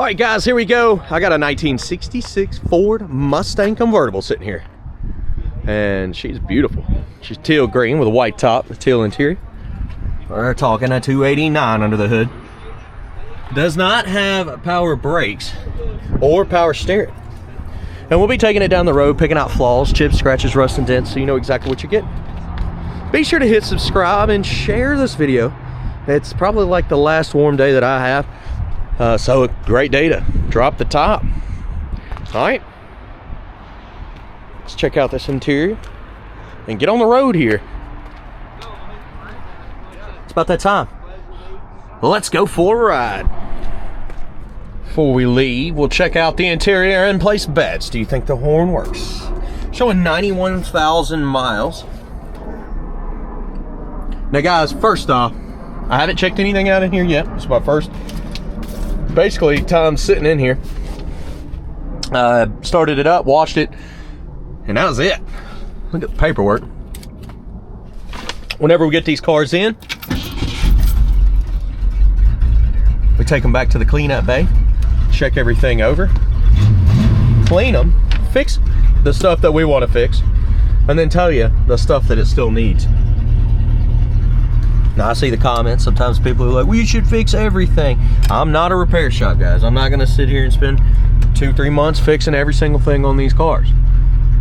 All right, guys, here we go. I got a 1966 Ford Mustang Convertible sitting here. And she's beautiful. She's teal green with a white top, a teal interior. We're talking a 289 under the hood. Does not have power brakes or power steering. And we'll be taking it down the road, picking out flaws, chips, scratches, rust, and dents, so you know exactly what you're getting. Be sure to hit subscribe and share this video. It's probably like the last warm day that I have. So a great day to drop the top. All right, let's check out this interior and get on the road here. It's about that time. Let's go for a ride. Before we leave, we'll check out the interior and place bets. Do you think the horn works? Showing 91,000 miles. Now guys, first off, I haven't checked anything out in here yet. It's my first basically time sitting in here. Started it up, washed it, and that was it. Look at the paperwork. Whenever we get these cars in, we take them back to the cleanup bay, check everything over, clean them, fix the stuff that we want to fix, and then tell you the stuff that it still needs. Now, I see the comments. Sometimes people are like, well, you should fix everything. I'm not a repair shop, guys. I'm not going to sit here and spend 2-3 months fixing every single thing on these cars.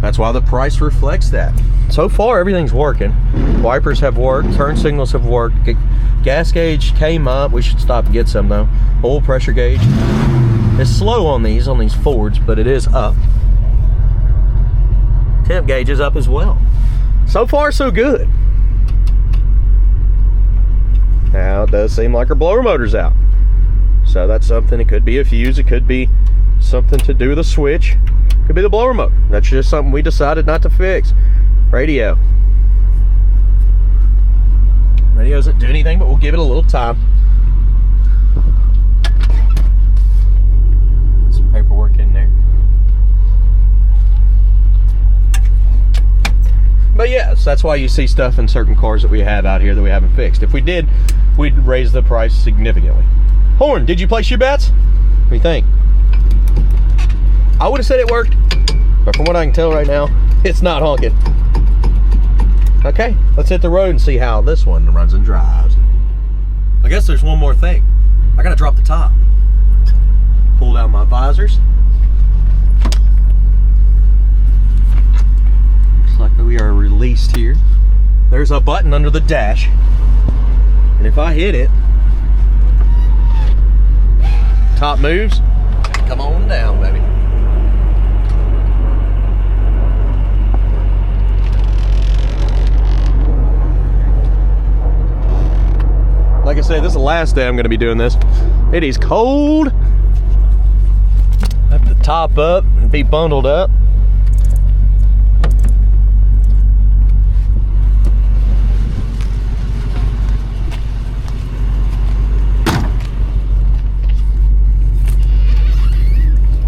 That's why the price reflects that. So far, everything's working. Wipers have worked. Turn signals have worked. Gas gauge came up. We should stop and get some, though. Oil pressure gauge. It's slow on these Fords, but it is up. Temp gauge is up as well. So far, so good. Now, it does seem like our blower motor's out. So that's something. It could be a fuse. It could be something to do with a switch. It could be the blower motor. That's just something we decided not to fix. Radio. Radio doesn't do anything, but we'll give it a little time. Some paperwork in there. But yes, that's why you see stuff in certain cars that we have out here that we haven't fixed. If we did, we'd raise the price significantly. Horn, did you place your bets? What do you think? I would have said it worked, but from what I can tell right now, it's not honking. Okay, let's hit the road and see how this one runs and drives. I guess there's one more thing. I gotta drop the top. Pull down my visors. Like we are released here. There's a button under the dash, and if I hit it, top moves. Come on down, baby. Like I said, this is the last day I'm going to be doing this. It is cold. I have to top up and be bundled up.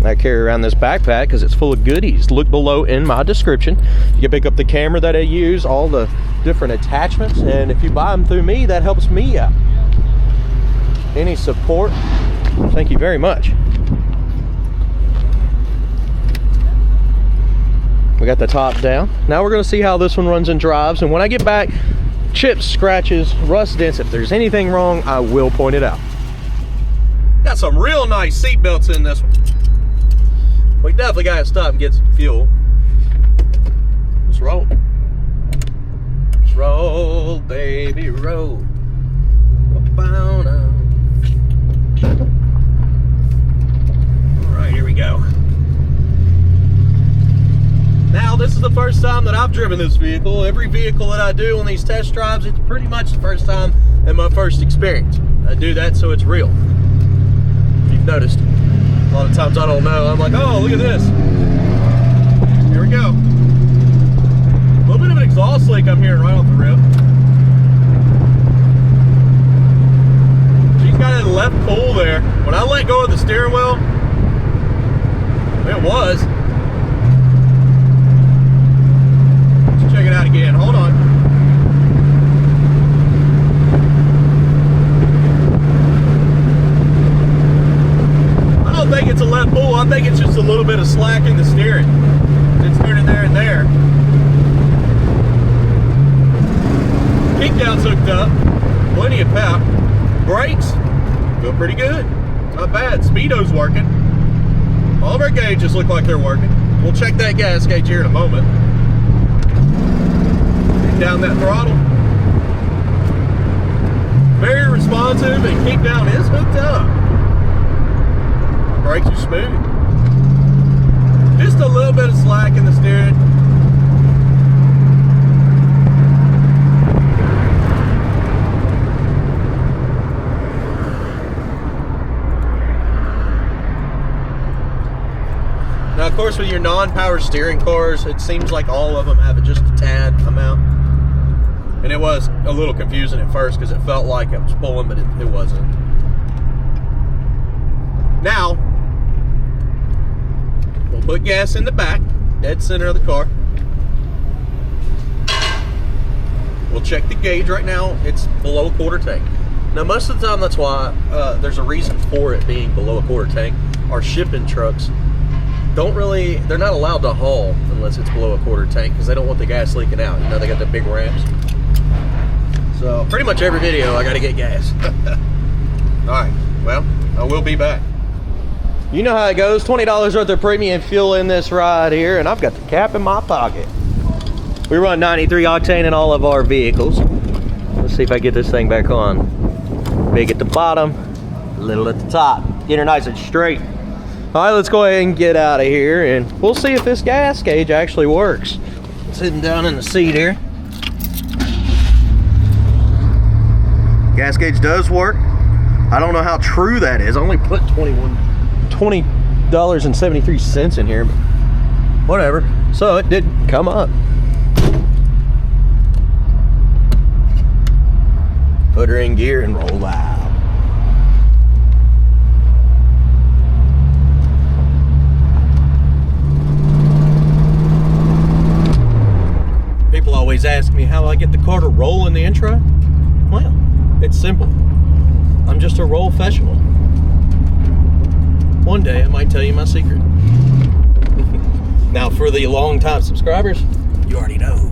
I carry around this backpack because it's full of goodies. Look below in my description. You can pick up the camera that I use, all the different attachments, and if you buy them through me, that helps me out. Any support, thank you very much. We got the top down. Now we're going to see how this one runs and drives, and when I get back, chips, scratches, rust, dents, if there's anything wrong, I will point it out. Got some real nice seat belts in this one. We definitely gotta stop and get some fuel. Let's roll. Let's roll, baby, roll. Alright, here we go. Now, this is the first time that I've driven this vehicle. Every vehicle that I do on these test drives, it's pretty much the first time and my first experience. I do that so it's real. If you've noticed. A lot of times I don't know. I'm like, oh, look at this. Here we go. A little bit of an exhaust leak I'm hearing right off the rip. She's got that left pull there. When I let go of the steering wheel, it was. Let's check it out again. Hold on. Oh, I think it's just a little bit of slack in the steering. It's turning there and there. Kickdown's hooked up. Plenty of pep. Brakes, feel pretty good. Not bad. Speedo's working. All of our gauges look like they're working. We'll check that gas gauge here in a moment. Down that throttle. Very responsive, and kickdown is hooked up. Brakes are smooth. Just a little bit of slack in the steering. Now, of course, with your non-power steering cars, it seems like all of them have just a tad amount. And it was a little confusing at first because it felt like it was pulling, but it wasn't. Now, we'll put gas in the back, dead center of the car. We'll check the gauge. Right now, it's below a quarter tank. Now, most of the time, that's why there's a reason for it being below a quarter tank. Our shipping trucks they're not allowed to haul unless it's below a quarter tank because they don't want the gas leaking out. You know, they got the big ramps. So pretty much every video I gotta get gas. Alright, well, I will be back. You know how it goes, $20 worth of premium fuel in this ride here, and I've got the cap in my pocket. We run 93 octane in all of our vehicles. Let's see if I get this thing back on. Big at the bottom, little at the top. Get her nice and straight. All right, let's go ahead and get out of here, and we'll see if this gas gauge actually works. Sitting down in the seat here. Gas gauge does work. I don't know how true that is. I only put $20.73 in here, but whatever. So it did come up. Put her in gear and roll out. People always ask me how I get the car to roll in the intro. Well, it's simple. I'm just a roll professional. One day I might tell you my secret. Now for the long time subscribers, you already know.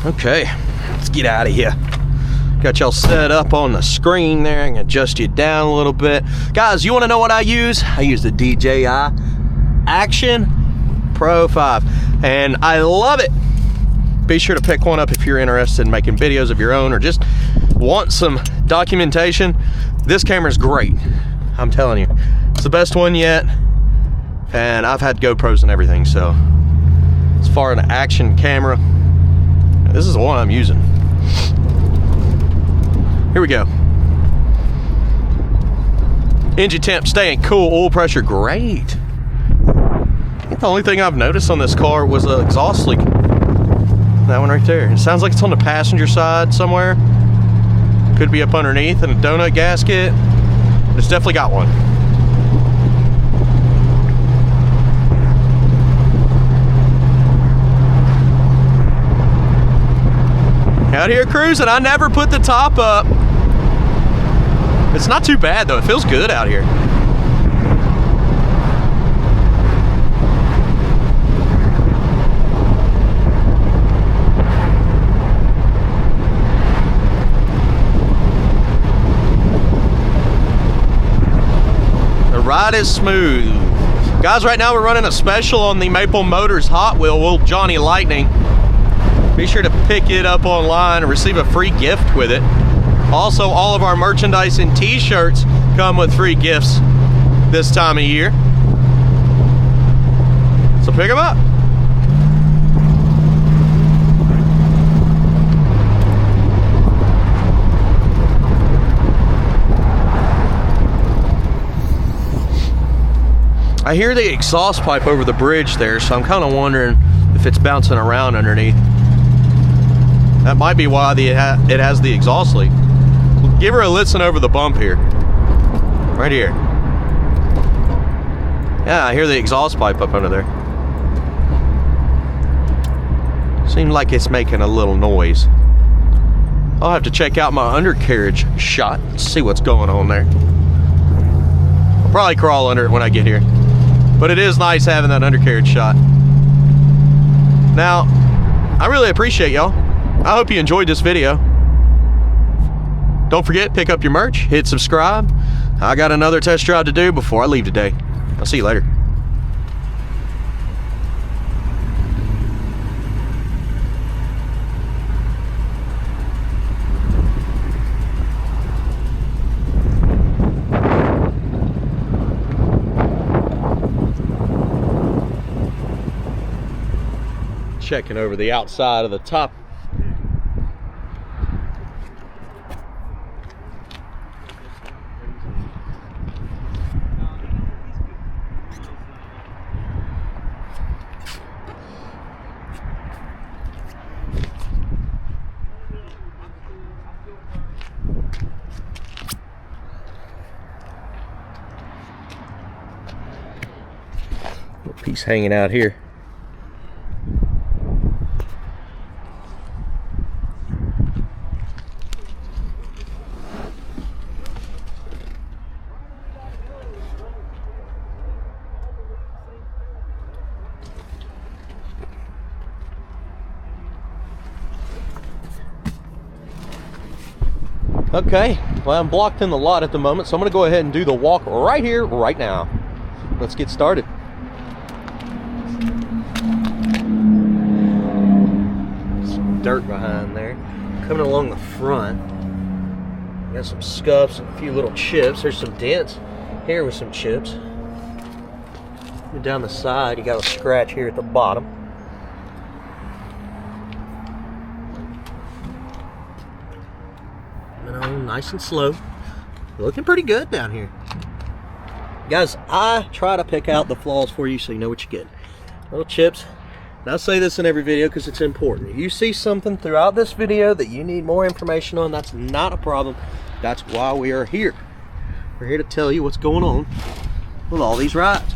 Okay, Let's get out of here. Got y'all set up on the screen there. I can adjust you down a little bit. Guys, you want to know what I use? I use the DJI Action Pro 5, and I love it. Be sure to pick one up if you're interested in making videos of your own or just want some documentation. This camera's great. I'm telling you, it's the best one yet, and I've had GoPros and everything, so as far as an action camera, this is the one I'm using. Here we go. Engine temp staying cool, oil pressure great. I think the only thing I've noticed on this car was the exhaust leak. That one right there. It sounds like it's on the passenger side somewhere. Could be up underneath in a donut gasket. It's definitely got one. Out here cruising, I never put the top up. It's not too bad though, it feels good out here. The ride is smooth. Guys, right now we're running a special on the Maple Motors Hot Wheel Johnny Lightning. Be sure to pick it up online and receive a free gift with it. Also, all of our merchandise and t-shirts come with free gifts this time of year. So pick them up. I hear the exhaust pipe over the bridge there, so I'm kind of wondering if it's bouncing around underneath. That might be why it has the exhaust leak. Give her a listen over the bump here. Right here. Yeah, I hear the exhaust pipe up under there. Seems like it's making a little noise. I'll have to check out my undercarriage shot and see what's going on there. I'll probably crawl under it when I get here. But it is nice having that undercarriage shot. Now, I really appreciate y'all. I hope you enjoyed this video. Don't forget, pick up your merch, hit subscribe. I got another test drive to do before I leave today. I'll see you later. Checking over the outside of the top. Little piece hanging out here. Okay, well, I'm blocked in the lot at the moment, so I'm going to go ahead and do the walk right here, right now. Let's get started. Some dirt behind there. Coming along the front, got some scuffs and a few little chips. There's some dents here with some chips. And down the side, you got a scratch here at the bottom. Nice and slow. Looking pretty good down here. Guys, I try to pick out the flaws for you so you know what you get. Little chips. And I say this in every video because it's important. If you see something throughout this video that you need more information on, that's not a problem. That's why we are here. We're here to tell you what's going on with all these rides.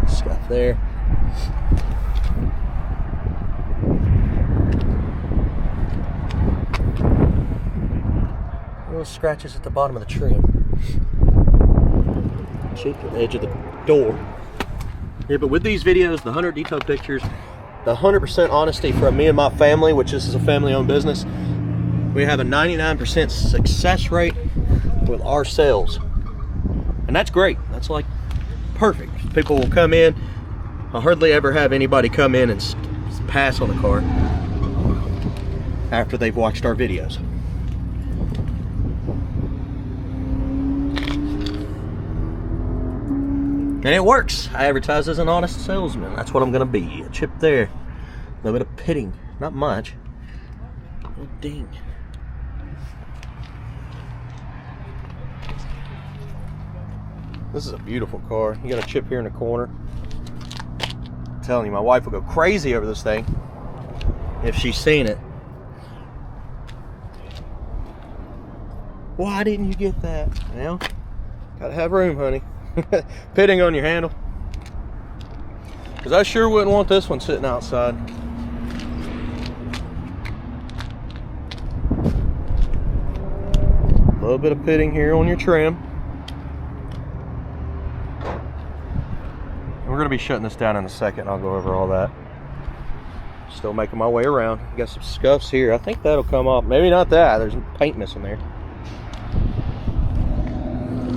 Stuff there. Little scratches at the bottom of the trim. Chip at the edge of the door. Yeah, but with these videos, the 100 detail pictures, the 100% honesty from me and my family, which this is a family-owned business, we have a 99% success rate with our sales. And that's great. That's like perfect. People will come in. I hardly ever have anybody come in and pass on the car after they've watched our videos. And it works. I advertise as an honest salesman. That's what I'm gonna be. A chip there. A little bit of pitting. Not much. Oh, ding. This is a beautiful car. You got a chip here in the corner. I'm telling you, my wife will go crazy over this thing if she's seen it. Why didn't you get that? Well, gotta have room, honey. Pitting on your handle. Because I sure wouldn't want this one sitting outside. A little bit of pitting here on your trim. We're going to be shutting this down in a second. I'll go over all that. Still making my way around. Got some scuffs here. I think that'll come off. Maybe not that. There's paint missing there.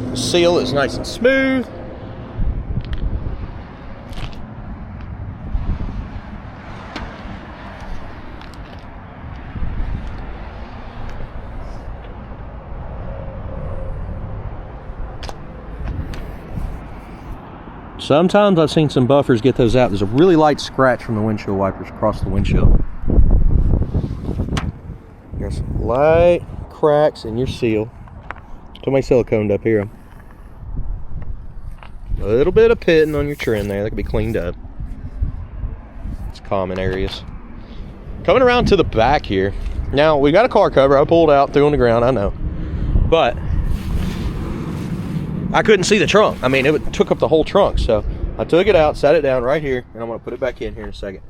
The seal is nice and smooth. Sometimes I've seen some buffers get those out. There's a really light scratch from the windshield wipers across the windshield. There's some light cracks in your seal. Put my silicone up here. A little bit of pitting on your trim there. That could be cleaned up. It's common areas. Coming around to the back here. Now, we got a car cover. I pulled out, threw on the ground, I know. But I couldn't see the trunk. I mean, it took up the whole trunk. So I took it out, sat it down right here, and I'm going to put it back in here in a second.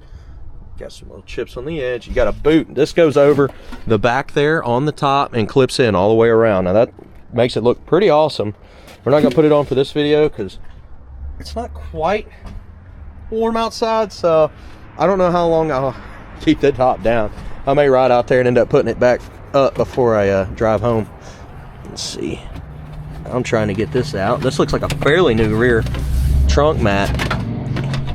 Got some little chips on the edge. You got a boot. This goes over the back there on the top and clips in all the way around. Now that makes it look pretty awesome. We're not going to put it on for this video because it's not quite warm outside. So I don't know how long I'll keep the top down. I may ride out there and end up putting it back up before I drive home. Let's see. I'm trying to get this out. This looks like a fairly new rear trunk mat.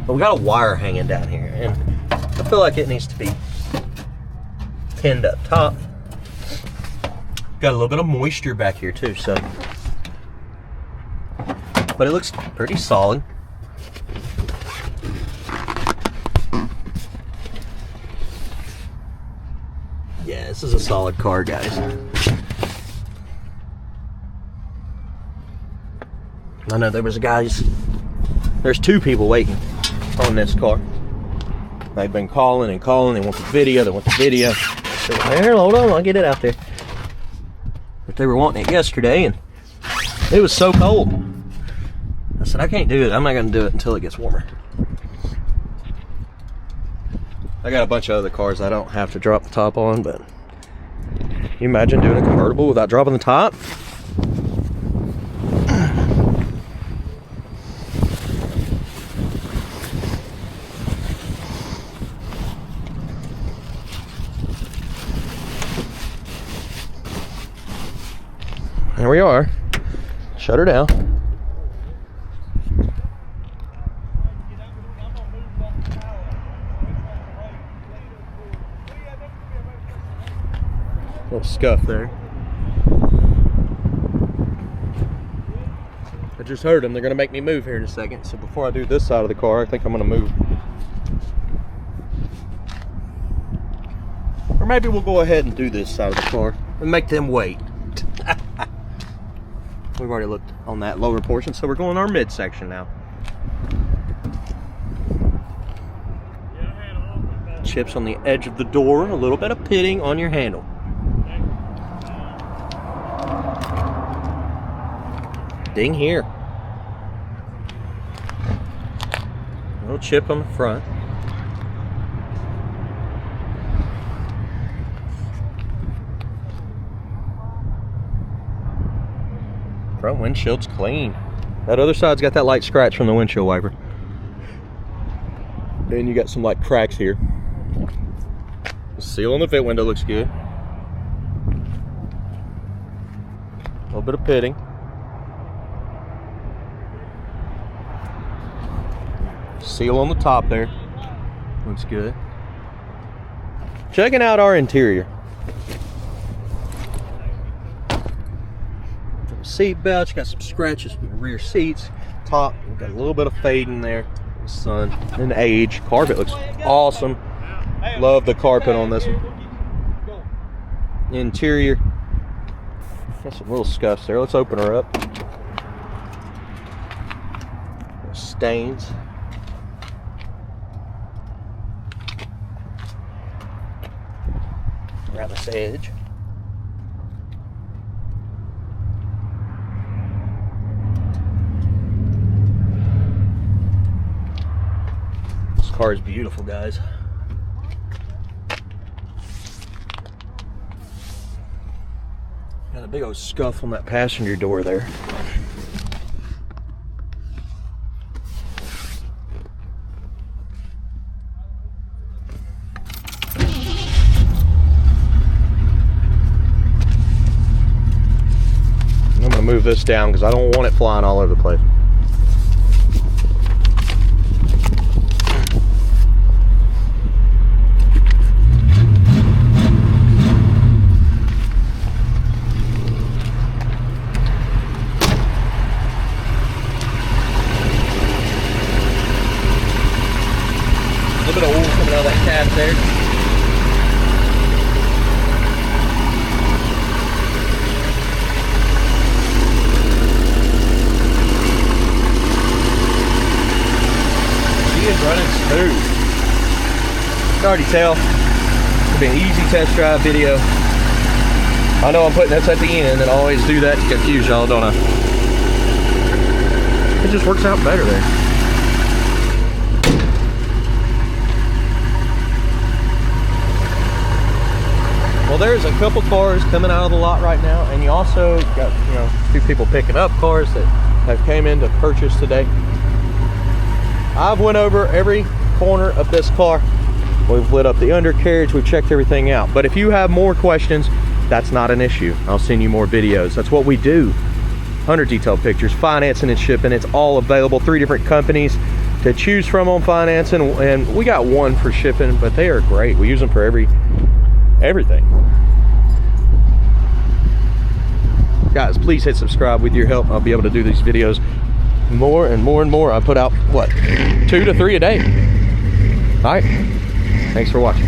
But we got a wire hanging down here, and I feel like it needs to be pinned up top. Got a little bit of moisture back here too, so. But it looks pretty solid. Yeah, this is a solid car, guys. I know there's two people waiting on this car. They've been calling and calling. They want the video. So, here, hold on, I'll get it out there. But they were wanting it yesterday, and it was so cold. I said, I can't do it. I'm not going to do it until it gets warmer. I got a bunch of other cars I don't have to drop the top on, but can you imagine doing a convertible without dropping the top? There we are. Shut her down. Little scuff there. I just heard them. They're going to make me move here in a second. So before I do this side of the car, I think I'm going to move. Or maybe we'll go ahead and do this side of the car and make them wait. We've already looked on that lower portion, so we're going our midsection now. Chips on the edge of the door, a little bit of pitting on your handle. Ding here. A little chip on the front. Front windshield's clean. That other side's got that light scratch from the windshield wiper. And you got some like cracks here. The seal on the vent window looks good. A little bit of pitting. Seal on the top there. Looks good. Checking out our interior. Seat belts, got some scratches from the rear seats. Top, got a little bit of fade in there. Sun and age. Carpet looks awesome. Love the carpet on this one. Interior. Got some little scuffs there. Let's open her up. Stains. Around this edge. This car is beautiful, guys. Got a big old scuff on that passenger door there. I'm gonna move this down because I don't want it flying all over the place. A little bit of oil coming out of that cap there. She is running smooth. You can already tell. It'll be an easy test drive video. I know I'm putting this at the end and I always do that to confuse y'all, don't I? It just works out better there. Well, there's a couple cars coming out of the lot right now, and you also got, you know, 2 people picking up cars that have came in to purchase today. I've went over every corner of this car. We've lit up the undercarriage, we've checked everything out. But if you have more questions, that's not an issue. I'll send you more videos. That's what we do. 100 detailed pictures, financing and shipping. It's all available. 3 different companies to choose from on financing, and we got one for shipping, but they are great. We use them for everything. Guys, please hit subscribe. With your help, I'll be able to do these videos more and more and more. I put out, what, 2 to 3 a day. All right, thanks for watching.